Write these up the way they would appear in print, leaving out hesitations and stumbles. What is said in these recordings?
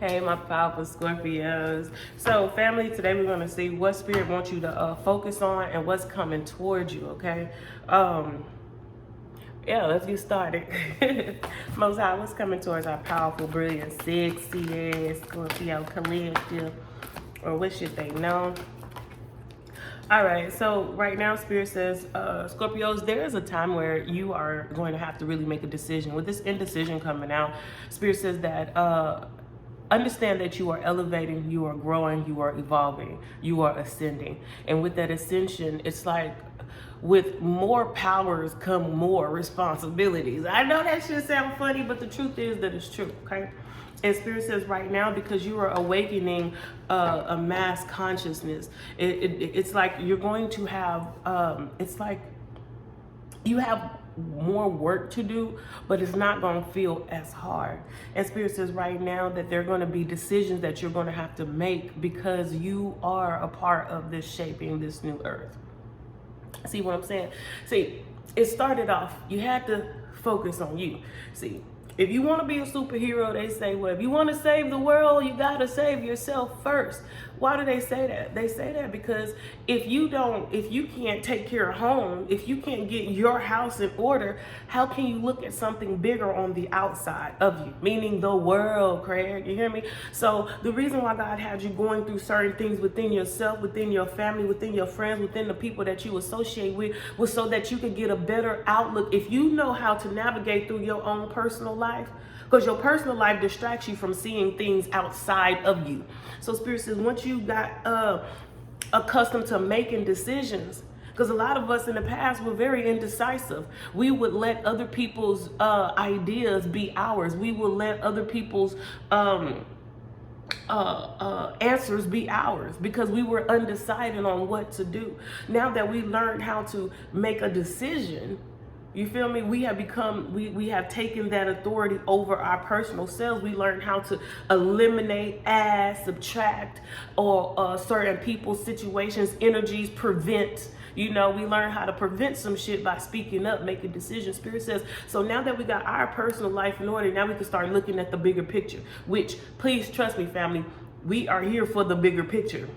Hey, my powerful Scorpios. So, family, today we're going to see what Spirit wants you to focus on and what's coming towards you, okay? Yeah, let's get started. Most High, what's coming towards our powerful, brilliant, sexy Scorpio collective? Or what should they know? All right, so right now, Spirit says, Scorpios, there is a time where you are going to have to really make a decision. With this indecision coming out, Spirit says that understand that you are elevating, you are growing, you are evolving, you are ascending. And with that ascension, it's like with more powers come more responsibilities. I know that should sound funny, but the truth is that it's true, okay? And Spirit says right now, because you are awakening a mass consciousness, it's like you're going to have, it's like you have more work to do, but it's not going to feel as hard. And Spirit says right now that there are going to be decisions that you're going to have to make because you are a part of this shaping this new earth. See what I'm saying? See, it started off, you had to focus on you. See, if you want to be a superhero, they say, well, if you want to save the world, you got to save yourself first. Why do they say that? They say that because if you can't take care of home, if you can't get your house in order, how can you look at something bigger on the outside of you? Meaning the world, Craig, you hear me? So the reason why God had you going through certain things within yourself, within your family, within your friends, within the people that you associate with, was so that you could get a better outlook. If you know how to navigate through your own personal life, because your personal life distracts you from seeing things outside of you. So Spirit says, once you got accustomed to making decisions, because a lot of us in the past were very indecisive. We would let other people's ideas be ours. We would let other people's answers be ours because we were undecided on what to do. Now that we learned how to make a decision, you feel me? We have become, we have taken that authority over our personal selves. We learned how to eliminate, add, subtract, or certain people's situations, energies, prevent. You know, we learn how to prevent some shit by speaking up, making decisions. Spirit says, so now that we got our personal life in order, now we can start looking at the bigger picture, which, please trust me, family, we are here for the bigger picture.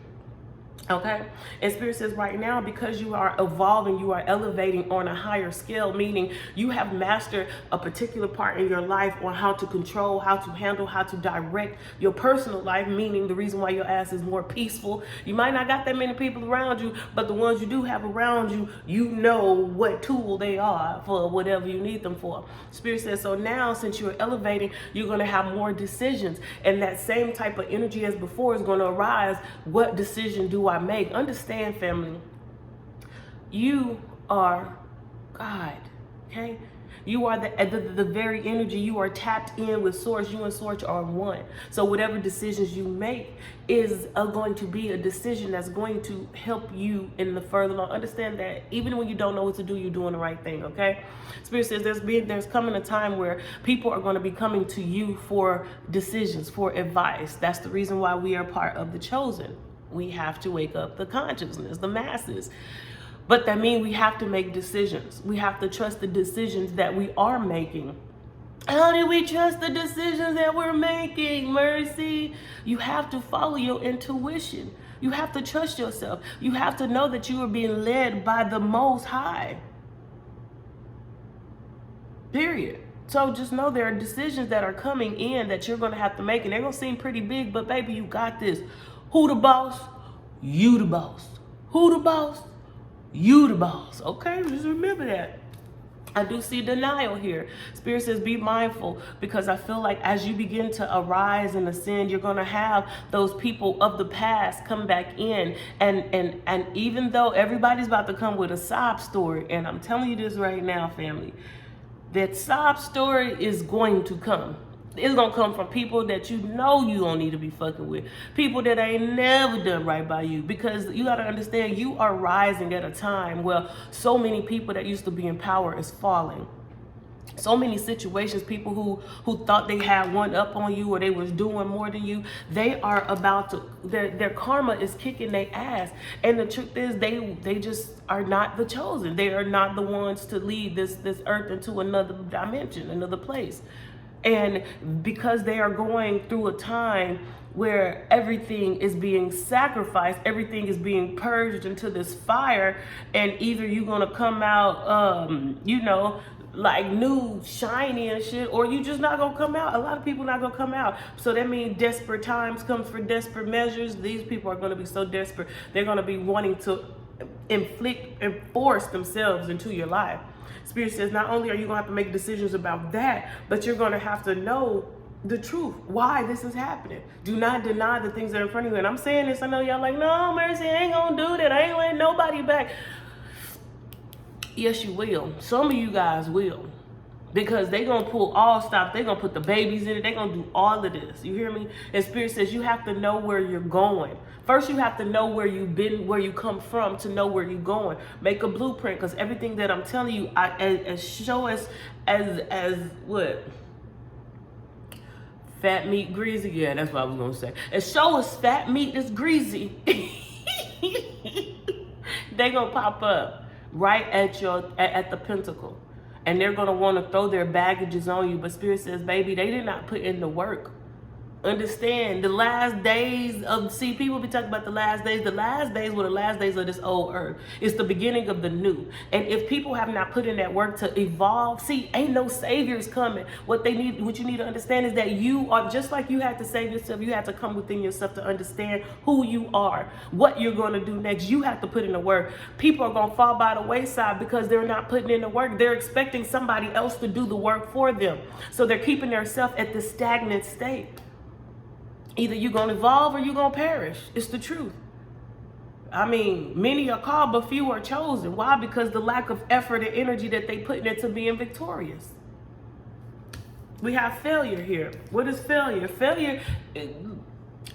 Okay, and Spirit says right now, because you are evolving, you are elevating on a higher scale, meaning you have mastered a particular part in your life on how to control, how to handle, how to direct your personal life, meaning the reason why your ass is more peaceful. You might not got that many people around you, but the ones you do have around you, you know what tool they are for whatever you need them for. Spirit says, so now since you're elevating, you're going to have more decisions, and that same type of energy as before is going to arise. What decision do I make? Understand, family, you are God, okay? You are the very energy. You are tapped in with Source. You and Source are one. So whatever decisions you make is going to be a decision that's going to help you in the further long. Understand that even when you don't know what to do, you're doing the right thing, okay? Spirit says there's coming a time where people are going to be coming to you for decisions, for advice. That's the reason why we are part of the chosen. We have to wake up the consciousness, the masses. But that means we have to make decisions. We have to trust the decisions that we are making. How do we trust the decisions that we're making, Mercy? You have to follow your intuition. You have to trust yourself. You have to know that you are being led by the Most High. Period. So just know there are decisions that are coming in that you're going to have to make, and they're going to seem pretty big, but baby, you got this. Who the boss? You the boss. Who the boss? You the boss. Okay, just remember that. I do see denial here. Spirit says be mindful, because I feel like as you begin to arise and ascend, you're going to have those people of the past come back in. And even though everybody's about to come with a sob story, and I'm telling you this right now, family, that sob story is going to come. It's going to come from people that you know you don't need to be fucking with. People that ain't never done right by you. Because you got to understand, you are rising at a time where so many people that used to be in power is falling. So many situations, people who thought they had one up on you or they was doing more than you, they are about to, their karma is kicking their ass. And the truth is they just are not the chosen. They are not the ones to lead this earth into another dimension, another place. And because they are going through a time where everything is being sacrificed, everything is being purged into this fire, and either you're gonna come out, like new, shiny and shit, or you just not gonna come out. A lot of people not gonna come out. So that means desperate times comes for desperate measures. These people are gonna be so desperate, they're gonna be wanting to inflict and force themselves into your life. Spirit says not only are you gonna have to make decisions about that, but you're gonna have to know the truth, why this is happening. Do not deny the things that are in front of you. And I'm saying this, I know y'all like, no, Mercy, I ain't gonna do that. I ain't letting nobody back. Yes, you will. Some of you guys will. Because they gonna pull all stops. They gonna put the babies in it. They gonna do all of this. You hear me? And Spirit says you have to know where you're going. First, you have to know where you've been, where you come from, to know where you're going. Make a blueprint, because everything that I'm telling you, as what? Fat meat greasy. Yeah, that's what I was gonna say. As show us fat meat is greasy, they gonna pop up right at the pentacle. And they're going to want to throw their baggages on you. But Spirit says, baby, they did not put in the work. Understand, the last days of, see, people be talking about the last days. The last days were the last days of this old earth. It's the beginning of the new. And if people have not put in that work to evolve, see, ain't no saviors coming. What you need to understand is that you are, just like you have to save yourself, you have to come within yourself to understand who you are, what you're going to do next. You have to put in the work. People are going to fall by the wayside because they're not putting in the work. They're expecting somebody else to do the work for them. So they're keeping themselves at this stagnant state. Either you're going to evolve or you're going to perish. It's the truth. I mean, many are called, but few are chosen. Why? Because the lack of effort and energy that they put into being victorious. We have failure here. What is failure? Failure,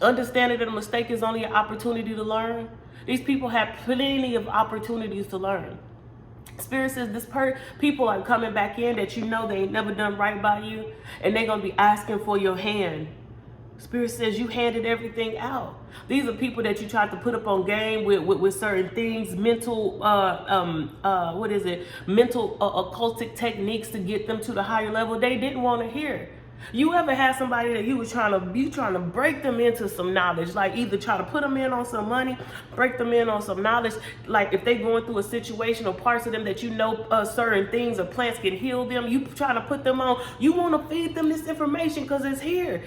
understanding that a mistake is only an opportunity to learn. These people have plenty of opportunities to learn. Spirit says people are coming back in that you know they ain't never done right by you, and they're going to be asking for your hand. Spirit says you handed everything out. These are people that you tried to put up on game with certain things, mental, mental occultic techniques to get them to the higher level. They didn't want to hear. You ever had somebody that you were trying to break them into some knowledge, like either try to put them in on some money, break them in on some knowledge, like if they going through a situation or parts of them that you know certain things or plants can heal them, you trying to put them on, you want to feed them this information because it's here.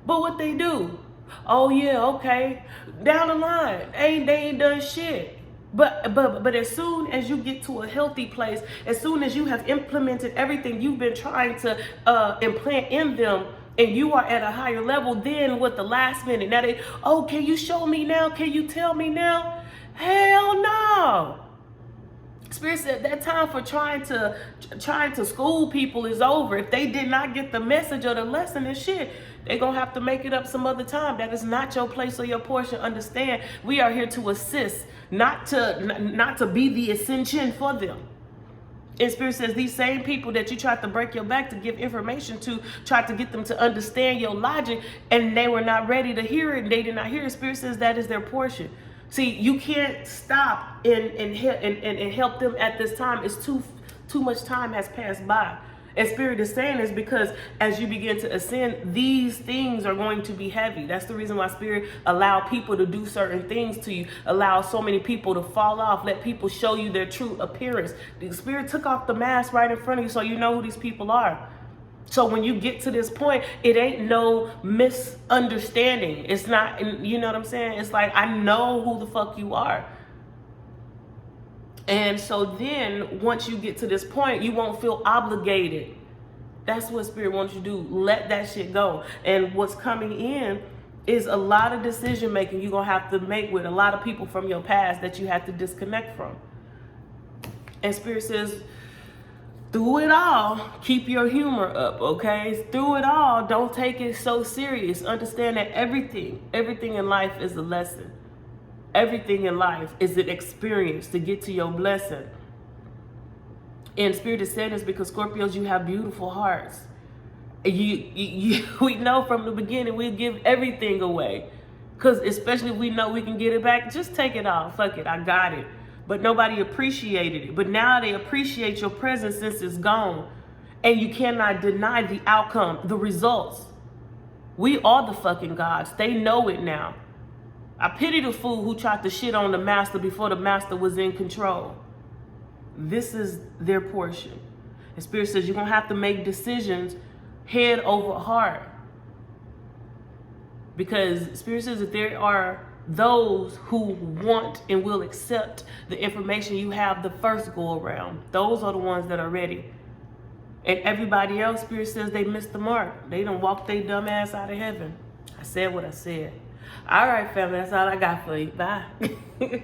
But what they do? Oh yeah, okay. Down the line, they ain't done shit. But as soon as you get to a healthy place, as soon as you have implemented everything you've been trying to implant in them, and you are at a higher level, then what the last minute? Now can you show me now? Can you tell me now? Hell no. Spirit said that time for trying to school people is over. If they did not get the message or the lesson and shit, they're going to have to make it up some other time. That is not your place or your portion. Understand, we are here to assist, not to be the ascension for them. And Spirit says these same people that you tried to break your back to give information to, tried to get them to understand your logic, and they were not ready to hear it, and they did not hear it. Spirit says that is their portion. See, you can't stop and help them at this time. It's too much time has passed by. And Spirit is saying this because as you begin to ascend, these things are going to be heavy. That's the reason why Spirit allow people to do certain things to you, allow so many people to fall off, let people show you their true appearance. The Spirit took off the mask right in front of you so you know who these people are. So when you get to this point, it ain't no misunderstanding. It's not, you know what I'm saying? It's like, I know who the fuck you are. And so then once you get to this point, you won't feel obligated. That's what Spirit wants you to do. Let that shit go. And what's coming in is a lot of decision making you're going to have to make with a lot of people from your past that you have to disconnect from. And Spirit says, through it all, keep your humor up, okay? Through it all, don't take it so serious. Understand that everything in life is a lesson. Everything in life is an experience to get to your blessing. And Spirit is saying this because Scorpios, you have beautiful hearts. We know from the beginning we give everything away. Because especially if we know we can get it back, just take it off. Fuck it, I got it. But nobody appreciated it. But now they appreciate your presence since it's gone. And you cannot deny the outcome, the results. We are the fucking gods. They know it now. I pity the fool who tried to shit on the master before the master was in control. This is their portion. And Spirit says you're going to have to make decisions head over heart. Because Spirit says that there are those who want and will accept the information you have the first go around. Those are the ones that are ready. And everybody else, Spirit says they missed the mark. They done walked their dumb ass out of heaven. I said what I said. All right, family, that's all I got for you. Bye.